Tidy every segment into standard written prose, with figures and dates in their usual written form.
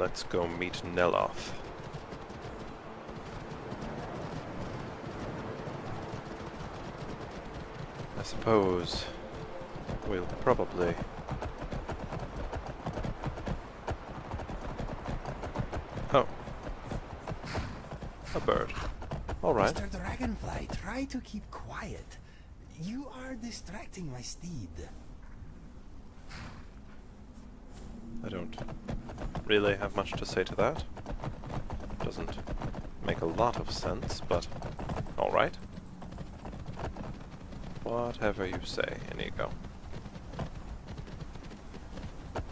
let's go meet Neloth. I suppose we'll probably... Oh. A bird. Alright. Mr. Dragonfly, try to keep quiet. You are distracting my steed. I don't really have much to say to that. Doesn't make a lot of sense, but alright. Whatever you say, Inigo.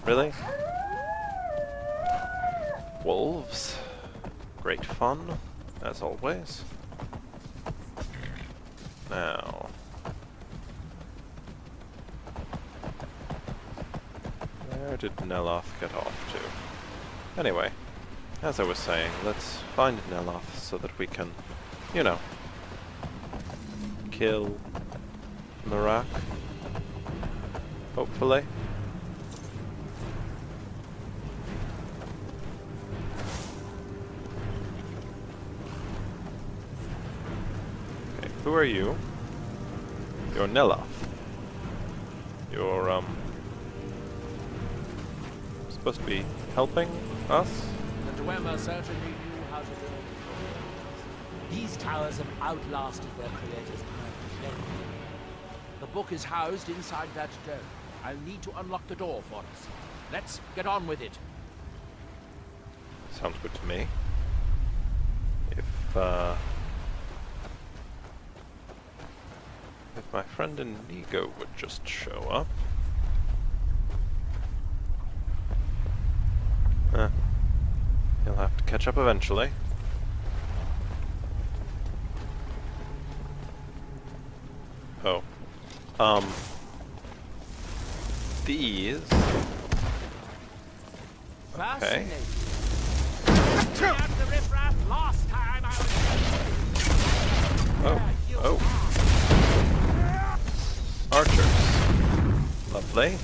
Really? Wolves. Great fun, as always. Now... where did Neloth get off to? Anyway, as I was saying, let's find Neloth so that we can, you know, kill Marak. Hopefully. Okay, who are you? You're Neloth. You're, supposed to be helping us? The Dwemer certainly knew how to build it. These towers have outlasted their creators by plenty. The book is housed inside that dome. I'll need to unlock the door for us. Let's get on with it. Sounds good to me. If my friend Inigo would just show up. He'll have to catch up eventually. Oh. These... okay. Oh, oh. Archers. Lovely.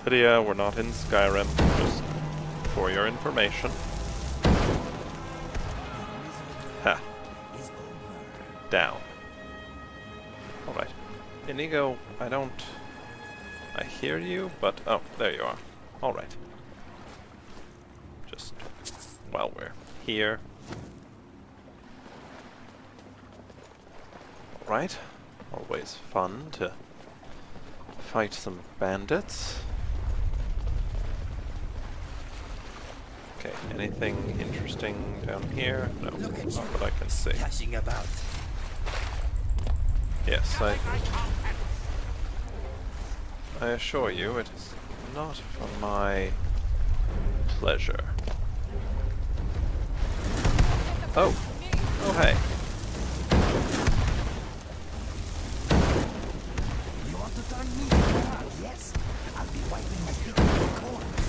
Lydia, we're not in Skyrim, just for your information. Ha. Down. Alright. Inigo, I hear you, but... oh, there you are. Alright. Just while we're here. Alright. Always fun to fight some bandits. Okay, anything interesting down here? No, not what I can see. Flashing about. Yes, I assure you, it is not for my pleasure. Oh! Oh, hey. You want to turn me around? Yes? I'll be wiping my feet on the corns.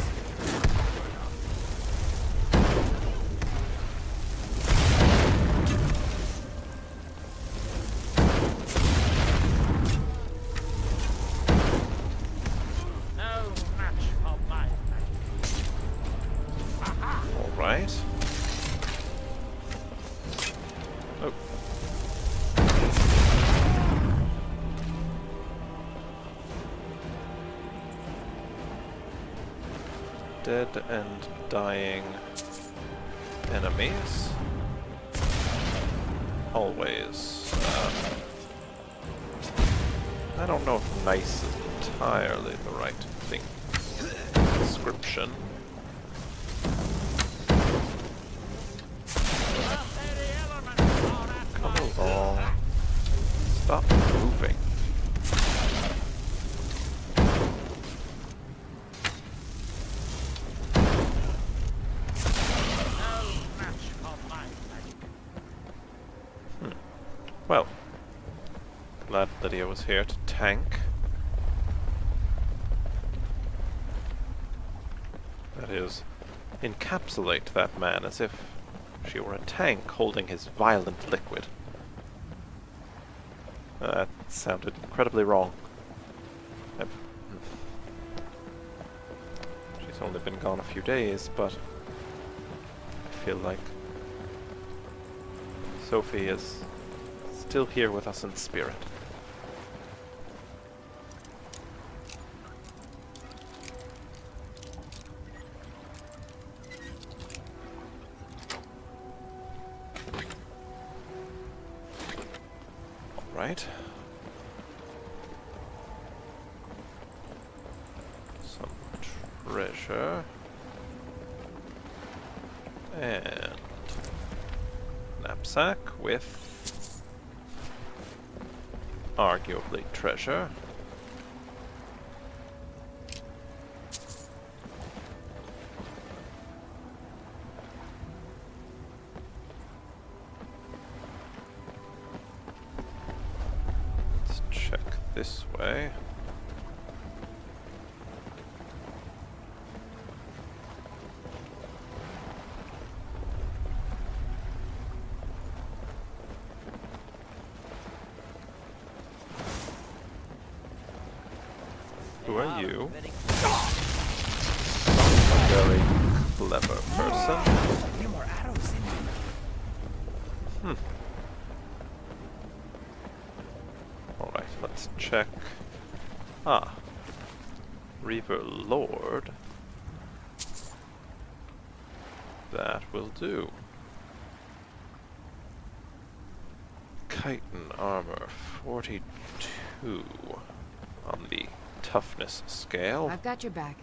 Alright. Oh. Dead and dying enemies. Always. I don't know if nice is entirely the right thing. Description. Come along. Stop moving. Glad Lydia was here to tank. That is, encapsulate that man as if she were a tank holding his violent liquid. That sounded incredibly wrong. She's only been gone a few days, but I feel like Sophie is still here with us in spirit. Right. Some treasure. And knapsack with arguably treasure. This way. Who are you? A very clever person. A few more arrows in you. Alright, let's check. Ah. Reaver Lord. That will do. Chitin armor 42 on the toughness scale. I've got your back.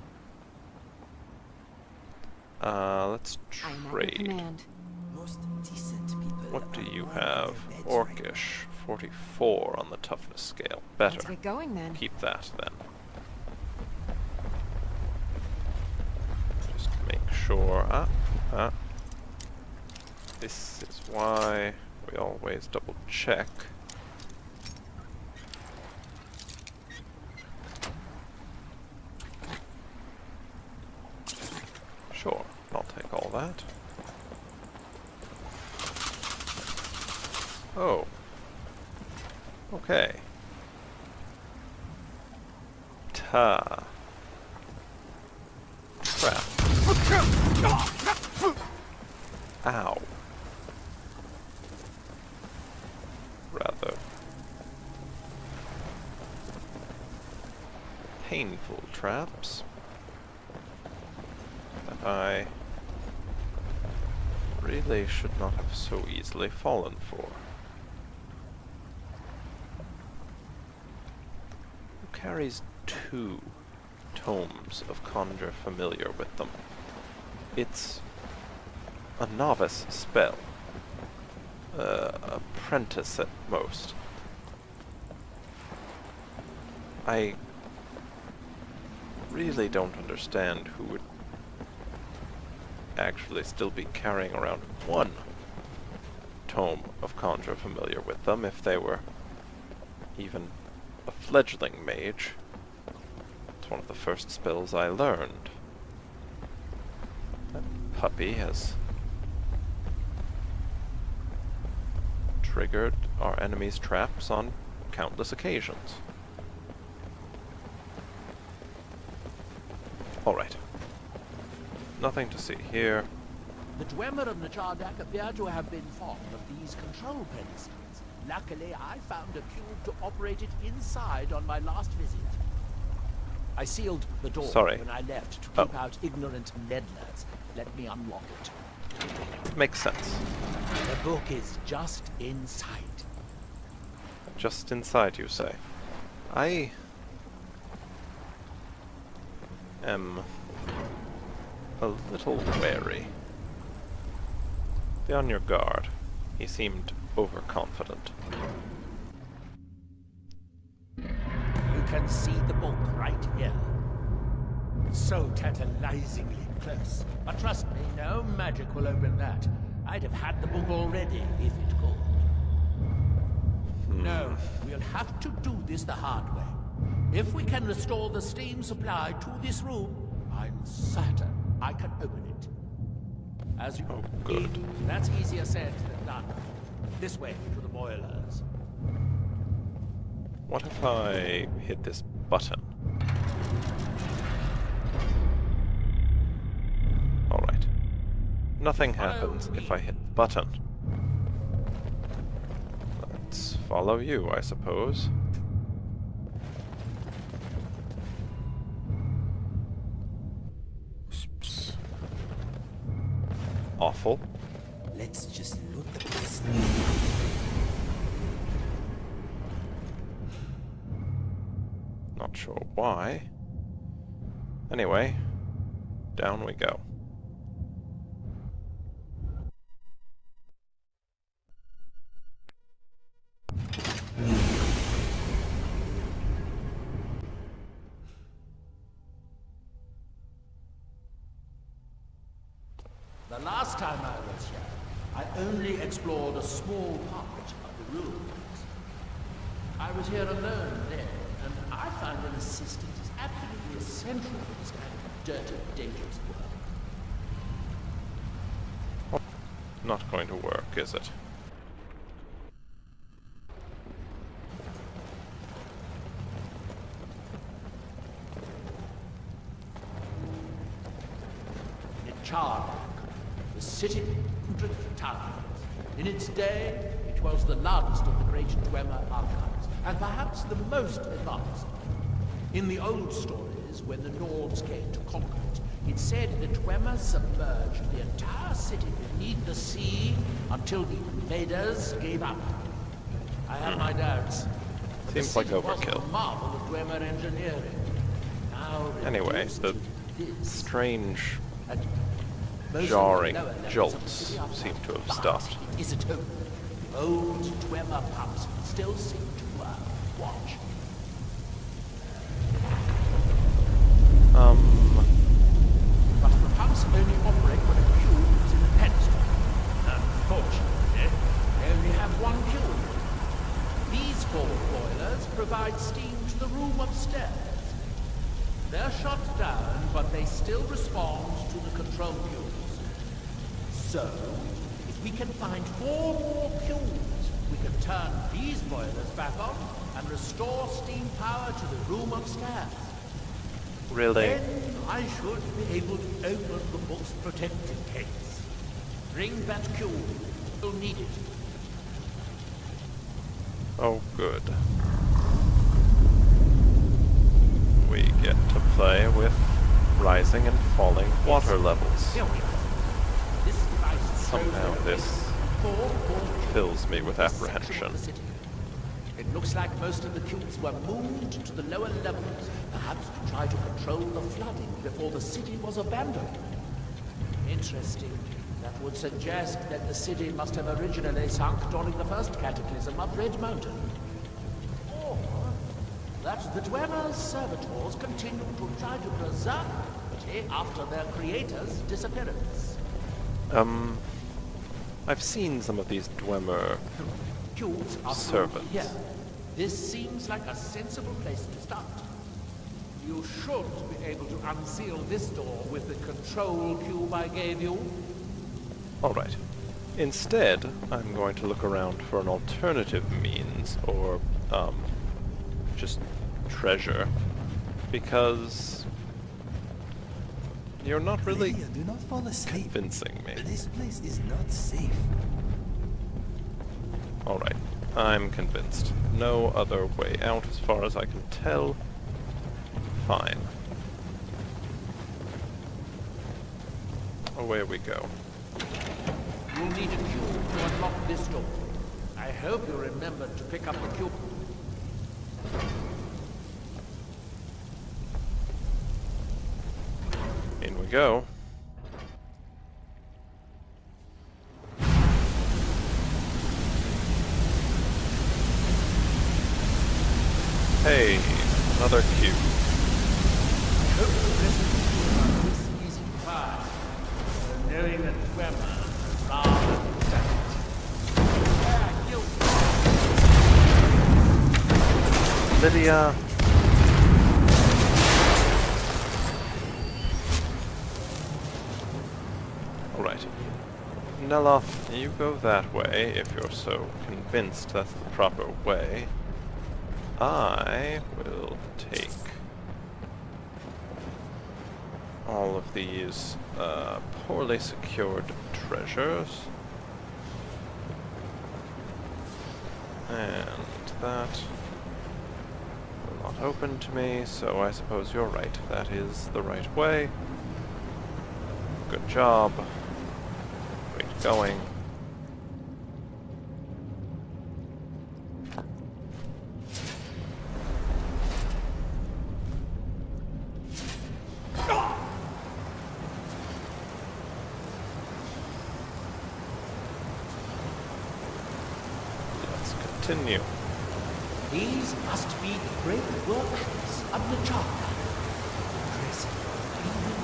Let's I am at your trade. command. Most decent people. What do you are lying have? on their beds right Orcish 44 on the toughness scale. Let's Better. get going then. Keep that then. Just to make sure. This is why we always double check. Sure, I'll take all that. Oh. Okay. Ta. Crap. Ow. Rather painful traps that I really should not have so easily fallen for. Who carries 2 tomes of Conjure Familiar with them? It's a novice spell. Apprentice at most. I really don't understand who would actually still be carrying around 1 tome of Conjure Familiar with them if they were even a fledgling mage. It's one of the first spells I learned. That puppy has triggered our enemies' traps on countless occasions. Alright. Nothing to see here. The Dwemer and the Chardak appear to have been fond of these control pedestals. Luckily, I found a cube to operate it inside on my last visit. I sealed the door when I left to keep out ignorant meddlers. Let me unlock it. Makes sense. The book is just inside. Just inside, you say? I am a little wary. Be on your guard. He seemed overconfident. You can see the book right here. So tantalizingly close. But trust me, no magic will open that. I'd have had the book already if it could. No, we'll have to do this the hard way. If we can restore the steam supply to this room, I'm certain I can open it. As you Oh, good. That's easier said than done. This way to the boilers. What if I hit this button? Alright. Nothing happens if I hit the button. Let's follow you, I suppose. Awful. Let's just loot the place. Not sure why. Anyway, down we go. The last time I was here, I only explored a small part of the ruins. I was here alone then, and I find an assistant is absolutely essential for this kind of dirty, dangerous work. Not going to work, is it? In Charlock, the city of towns. In its day, it was the largest of the great Dwemer archives, and perhaps the most advanced. In the old stories, when the Nords came to conquer it, it said the Dwemer submerged the entire city beneath the sea until the invaders gave up. I have my doubts. but the Seems like city was overkill. a marvel of Dwemer engineering. Now Anyway, reduced the to this, strange and most of the jarring lower levels of the jolts city are seem to have but stopped. Is it open? Old Dwemer pumps still seem to watch. But the pumps only operate when a cube is in the pedestal. Unfortunately, they only have one cube. These four boilers provide steam to the room upstairs. They're shut down, but they still respond to the control cubes. So, if we can find four more cubes, we can turn these boilers back on and restore steam power to the room upstairs. Really? Then I should be able to open the book's protective case. Bring that cube. You'll need it. Oh, good. We get to play with rising and falling water levels. Here we are. This device Somehow shows this four fills me with this section apprehension. of the city. It looks like most of the cubes were moved to the lower levels, perhaps to try to control the flooding before the city was abandoned. Interesting. That would suggest that the city must have originally sunk during the first cataclysm of Red Mountain. Or that the Dwemer's servitors continue to try to preserve the city after their creator's disappearance. I've seen some of these Dwemer Cubes are servants. here. This seems like a sensible place to start. You should be able to unseal this door with the control cube I gave you. Alright. Instead, I'm going to look around for an alternative means, or, just treasure, because you're not really Lydia, do not fall asleep. convincing me. This place is not safe. Alright, I'm convinced. No other way out as far as I can tell. Fine. Away we go. You'll need a cube to unlock this door. I hope you remember to pick up the cube. In we go. Hey, another cube. I hope the recipe is this easy to find. Knowing that Dwemer rather than that. Yeah, cube. Lydia. Alright. Neloth, you go that way if you're so convinced that's the proper way. I will take all of these poorly secured treasures. And that will not open to me, so I suppose you're right. That is the right way. Good job. Great going. Let's continue. These must be the great workshops of the Chaka. Dressing, cleaning,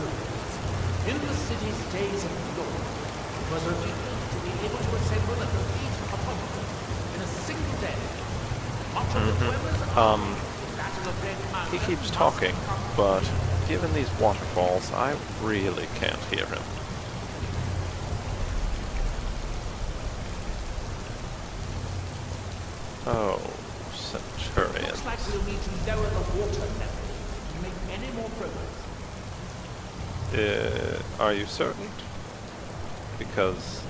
ornaments. In the city's days of glory, it was ridiculous to be able to assemble a complete automaton in a single day. Much of the dwellers of the Battle of Red Mountain He keeps must talking, come but given these waterfalls, I really can't hear him. Oh, Centurions. Looks like we'll need to lower the water level to make any more progress. Are you certain? Because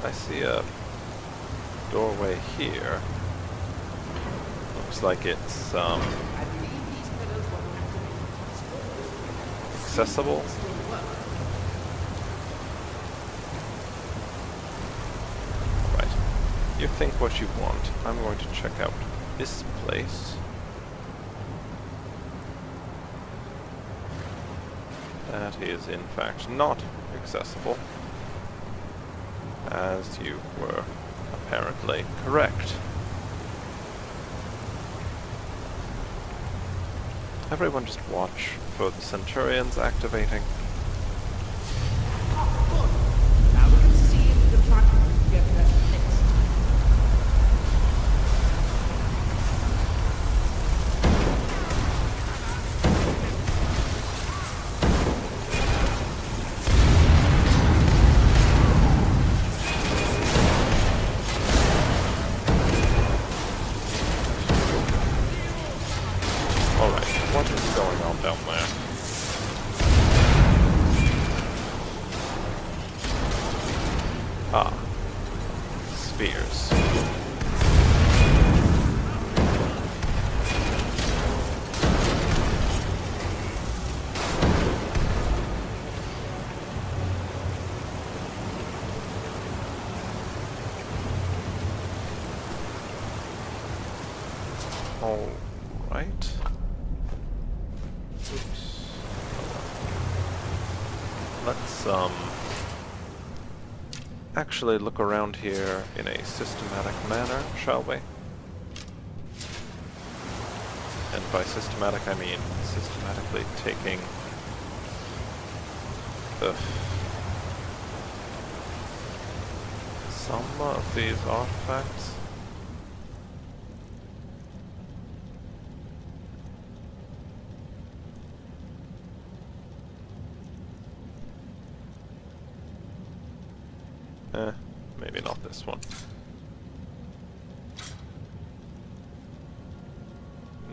I see a doorway here. Looks like it's I believe these pillars were activated. accessible. Still work. Right. You think what you want. I'm going to check out this place. That is, in fact, not accessible. As you were apparently correct. Everyone just watch for the Centurions activating. Oh, good. Now we can see if we can try to get there next time. Alright, what is going on down there? Ah. Spheres. Alright. Oops. Let's, actually look around here in a systematic manner, shall we? And by systematic, I mean systematically taking some of these artifacts. Maybe not this one.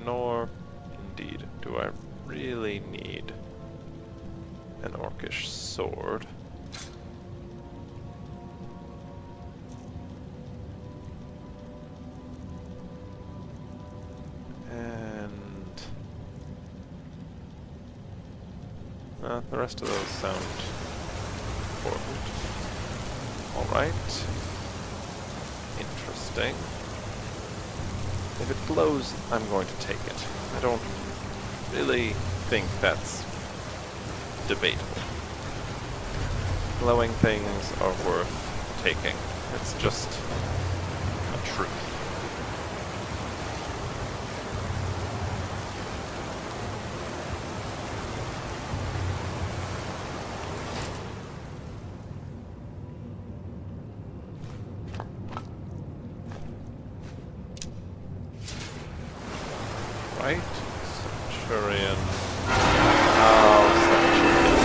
Nor, indeed, do I really need an orcish sword. And the rest of those sound important. Alright. Interesting. If it glows, I'm going to take it. I don't really think that's debatable. Glowing things are worth taking. It's just a truth. Centurion. Oh, Centurion.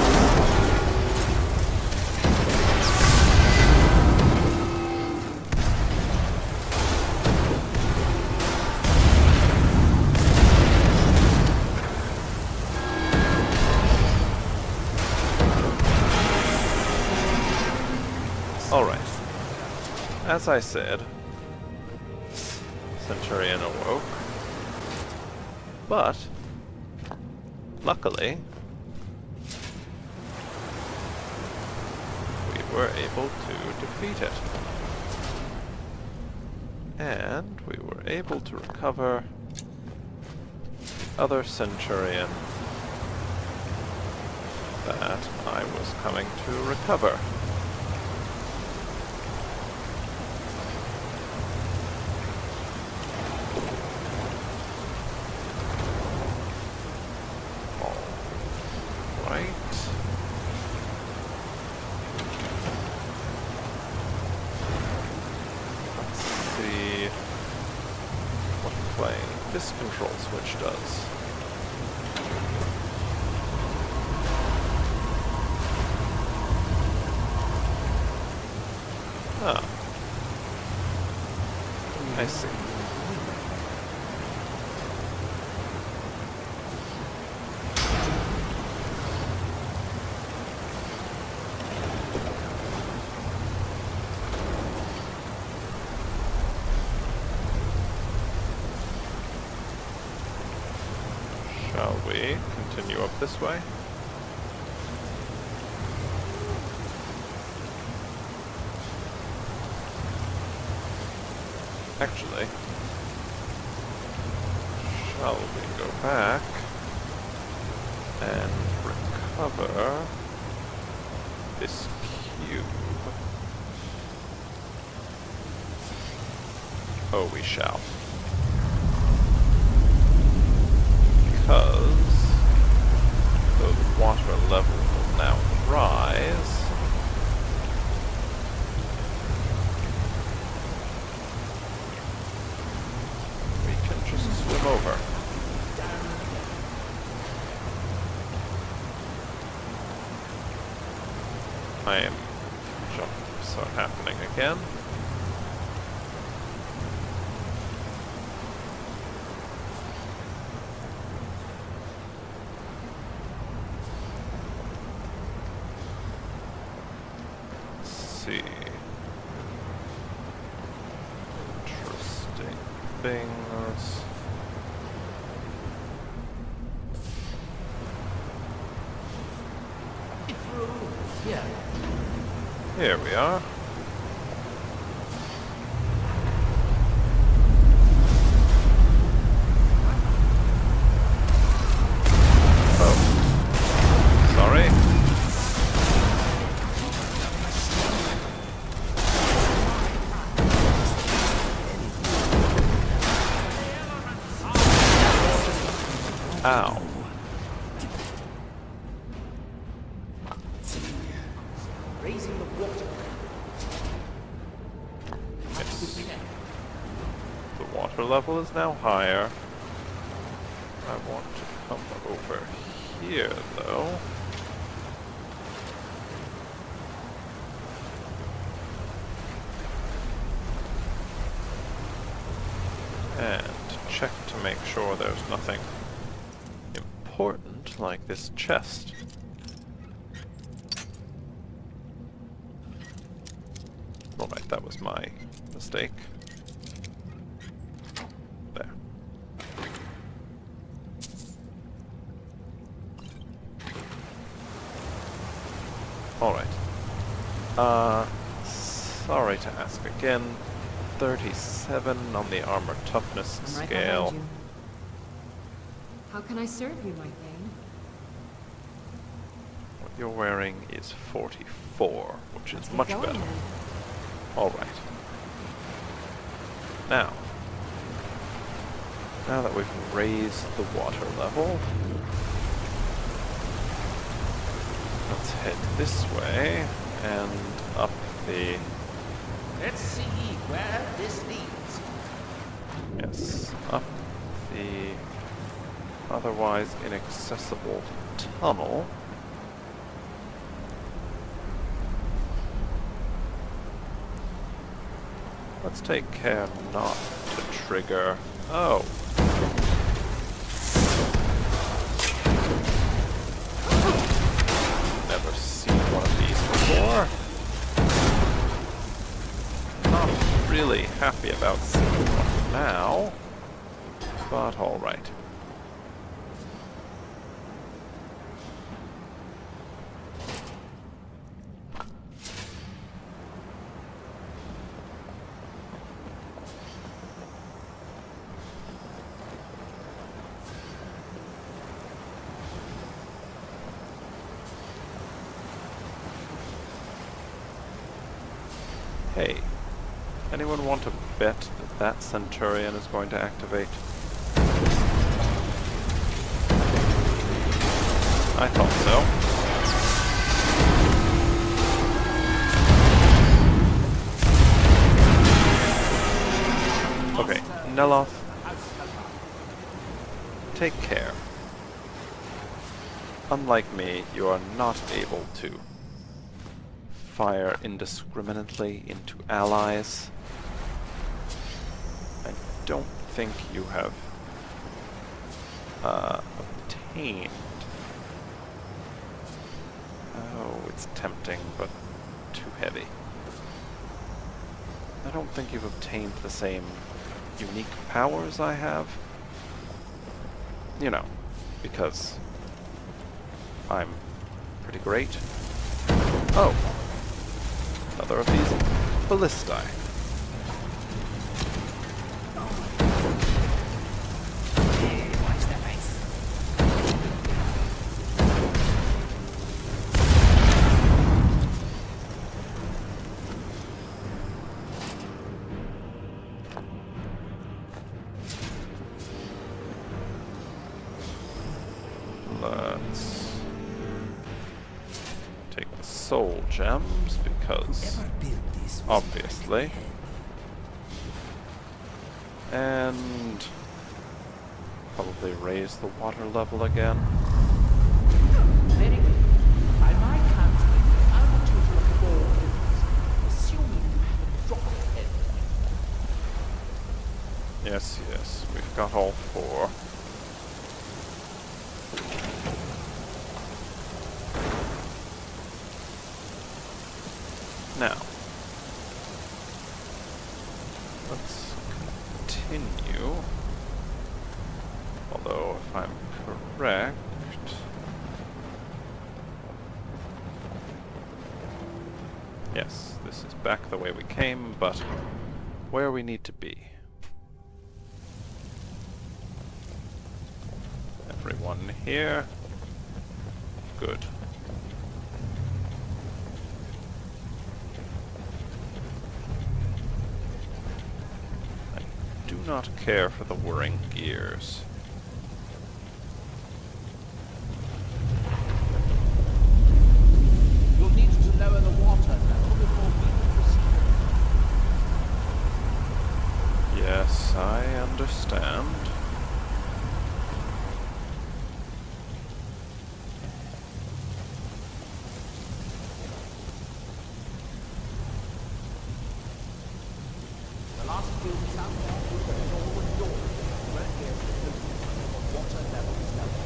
Alright. As I said, Centurion awoke. But, luckily, we were able to defeat it. And we were able to recover the other Centurion that I was coming to recover. This control switch does. Ah. I see. Shall we continue up this way? Actually, shall we go back and recover this cube? Oh, we shall. Because the water level will now rise. We can just swim over. I am jumps are happening again. See. Interesting things. Yeah. Here we are. Oh. Sorry. Ow. Raising the water. Yes. The water level is now higher. I want to come over here, though. And check to make sure there's nothing important like this chest. Alright, that was my mistake. There. Alright. Sorry to ask again. 37 on the armor toughness I'm right scale. behind you. How can I serve you, my Thane? What you're wearing is 44, which is much better. Then. Alright. Now that we've raised the water level, let's head this way and up the... Let's see where this leads. Yes, up the otherwise inaccessible tunnel. Let's take care not to trigger... Oh! Never seen one of these before. Not really happy about seeing one now, but alright. Hey, anyone want to bet that that Centurion is going to activate? I thought so. Okay, Neloth, take care. Unlike me, you are not able to fire indiscriminately into allies. I don't think you have obtained... Oh, it's tempting, but too heavy. I don't think you've obtained the same unique powers I have. You know, because I'm pretty great. Oh! Another of these ballistae. Watch the face. Let's take the soul gems, because Whoever built this was obviously. And probably raise the water level again. Very good. By my counting, I want you to look at all things, assuming you haven't dropped anything. Yes, yes, we've got all four. Now, let's continue. Although, if I'm correct... Yes, this is back the way we came, but where we need to be. Everyone here. Good. I do not care for the whirring gears. You'll need to lower the water level before we can proceed. Yes, I understand. The last buildings out there will be northern door. Right here, the water level is lower.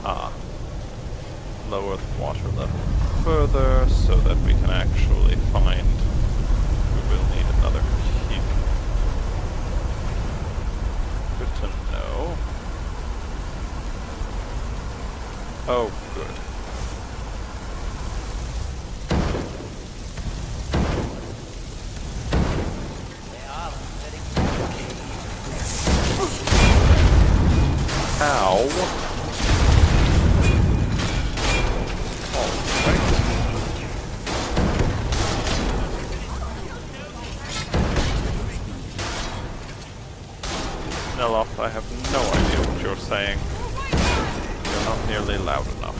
Ah. Lower the water level further so that we can actually find... We will need another key. Good to know. Oh, good. They are very Ow. Alright. Neloth, I have no idea what you're saying. You're not nearly loud enough.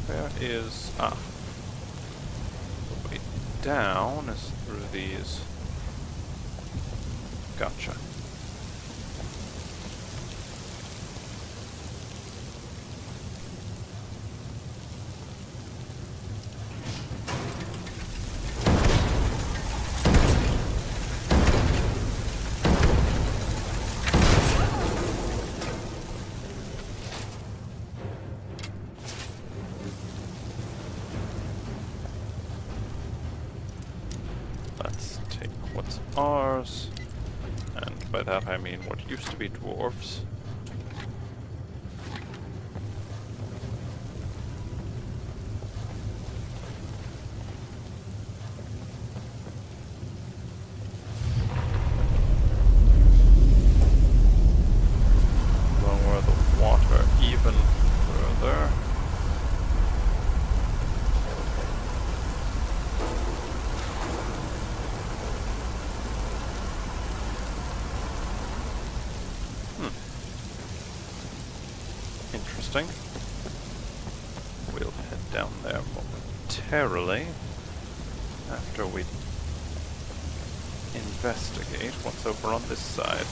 Where is... Ah. The way down is through these. Gotcha. Let's take what's ours, and by that I mean what used to be dwarves. Lower the water even further. Interesting. We'll head down there momentarily after we investigate what's over on this side.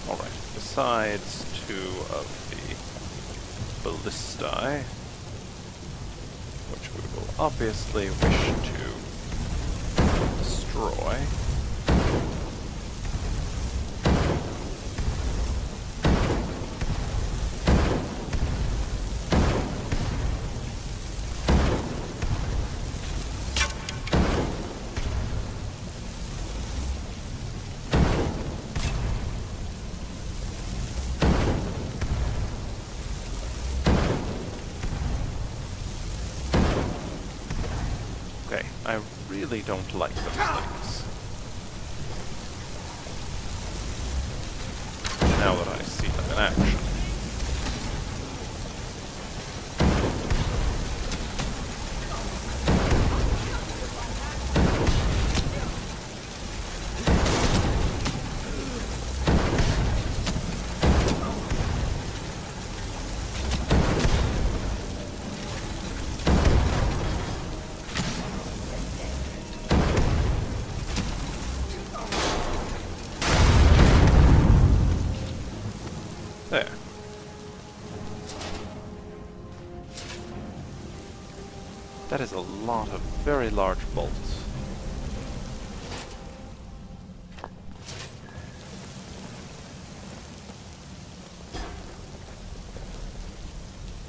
Alright, besides 2 of the ballistae, which we will obviously wish to destroy. Okay, I really don't like those things. Now that I see them in action. There. That is a lot of very large bolts.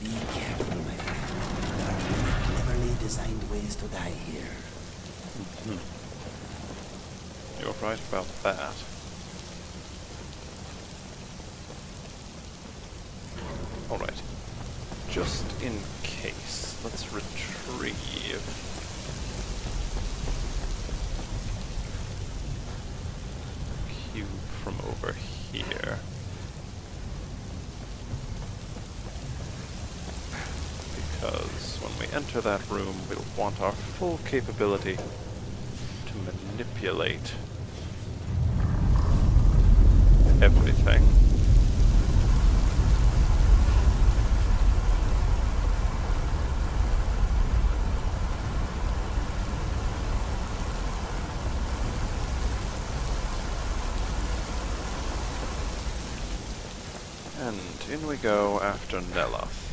Be careful, my friend. There are many cleverly designed ways to die here. You're right about that. Alright. Just in case, let's retrieve a cube from over here. Because when we enter that room, we'll want our full capability to manipulate everything. And in we go after Neloth.